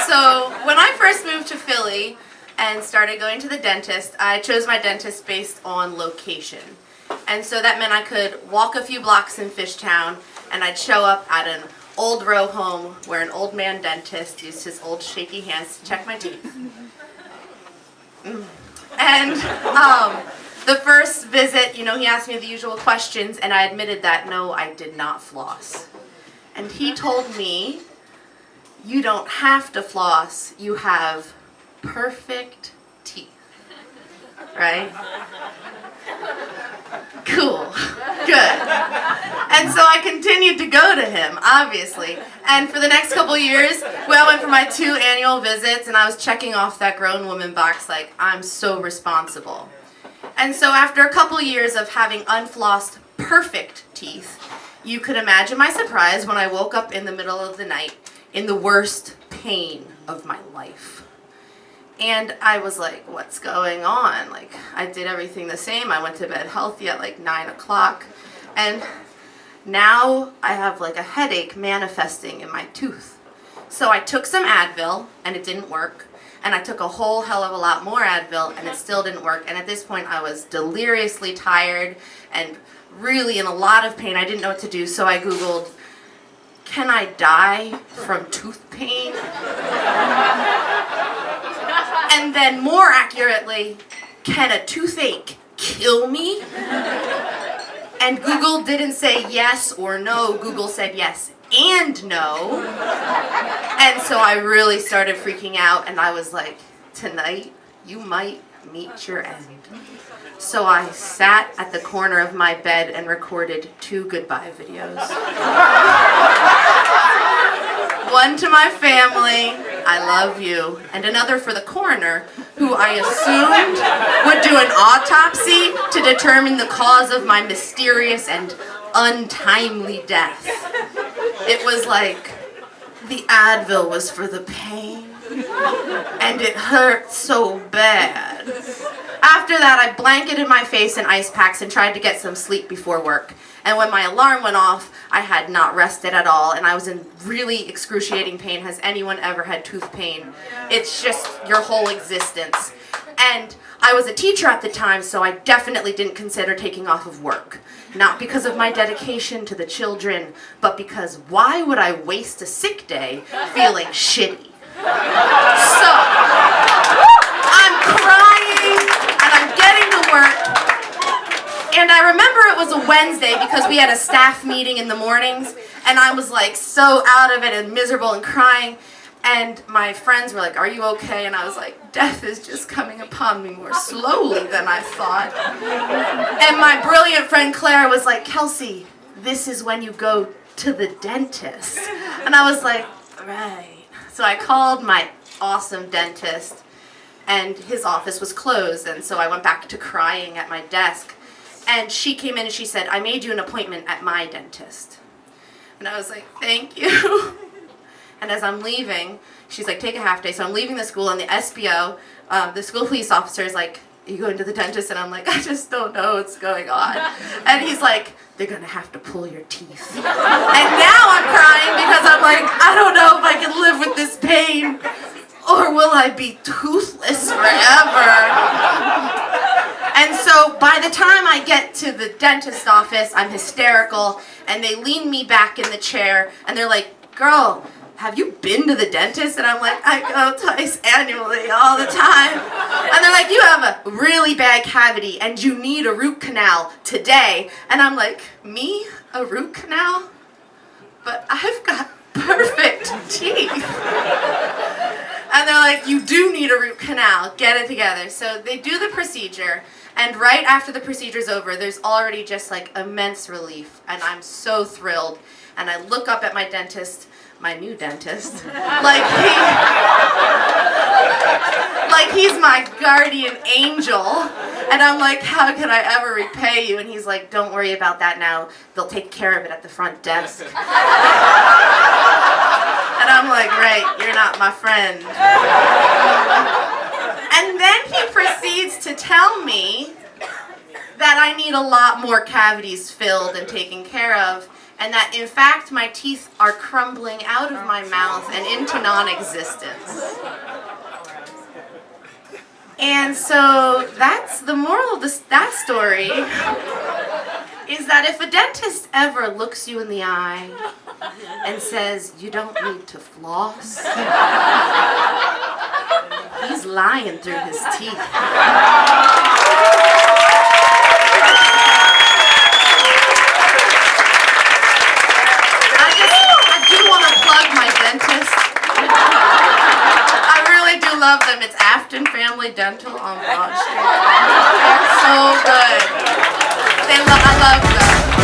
So when I first moved to Philly and started going to the dentist, I chose my dentist based on location. And so that meant I could walk a few blocks in Fishtown and I'd show up at an old row home where an old man dentist used his old shaky hands to check my teeth. And the first visit, he asked me the usual questions and I admitted that no, I did not floss. And he told me, you don't have to floss, you have perfect teeth. Right? Cool. Good. And so I continued to go to him, obviously. And for the next couple years, I went for my 2 annual visits and I was checking off that grown woman box like, I'm so responsible. And so after a couple years of having unflossed perfect teeth, you could imagine my surprise when I woke up in the middle of the night in the worst pain of my life. And I was like, what's going on? Like, I did everything the same. I went to bed healthy at like 9 o'clock. And now I have like a headache manifesting in my tooth. So I took some Advil and it didn't work. And I took a whole hell of a lot more Advil and it still didn't work. And at this point I was deliriously tired and really in a lot of pain. I didn't know what to do. So I Googled, can I die from tooth pain? And then more accurately, can a toothache kill me? And Google didn't say yes or no. Google said yes and no. And so I really started freaking out and I was like, tonight you might meet your end. So I sat at the corner of my bed and recorded 2 goodbye videos. One to my family, I love you, and another for the coroner, who I assumed would do an autopsy to determine the cause of my mysterious and untimely death. It was like the Advil was for the pain, and it hurt so bad. After that, I blanketed my face in ice packs and tried to get some sleep before work. And when my alarm went off, I had not rested at all, and I was in really excruciating pain. Has anyone ever had tooth pain? It's just your whole existence. And I was a teacher at the time, so I definitely didn't consider taking off of work. Not because of my dedication to the children, but because why would I waste a sick day feeling shitty? So, I'm crying, and I'm getting to work. And I remember it was a Wednesday because we had a staff meeting in the mornings, and I was like so out of it and miserable and crying. And my friends were like, are you okay? And I was like, death is just coming upon me more slowly than I thought. And my brilliant friend Claire was like, Kelsey, this is when you go to the dentist. And I was like, right. So I called my awesome dentist, and his office was closed, and so I went back to crying at my desk. And she came in and she said, I made you an appointment at my dentist. And I was like, thank you. And as I'm leaving, she's like, take a half day. So I'm leaving the school, and the SBO, the school police officer is like, are you going to the dentist? And I'm like, I just don't know what's going on. And he's like, they're going to have to pull your teeth. And now I'm crying because I'm like, I don't know if I can live with this pain, or will I be toothless forever? And so by the time I get to the dentist office, I'm hysterical, and they lean me back in the chair, and they're like, girl, have you been to the dentist? And I'm like, I go twice annually all the time. And they're like, you have a really bad cavity, and you need a root canal today. And I'm like, me? A root canal? But I've got perfect teeth. And they're like, you do need a root canal. Get it together. So they do the procedure. And right after the procedure's over, there's already just like immense relief. And I'm so thrilled. And I look up at my dentist, my new dentist, like he's my guardian angel. And I'm like, how can I ever repay you? And he's like, don't worry about that now. They'll take care of it at the front desk. And I'm like, right, you're not my friend. And then he proceeds to tell me that I need a lot more cavities filled and taken care of, and that in fact my teeth are crumbling out of my mouth and into non-existence. And so that's the moral of that story, is that if a dentist ever looks you in the eye and says, you don't need to floss, he's lying through his teeth. I do want to plug my dentist. I really do love them. It's Afton Family Dental on Broad Street. They're so good. I love them.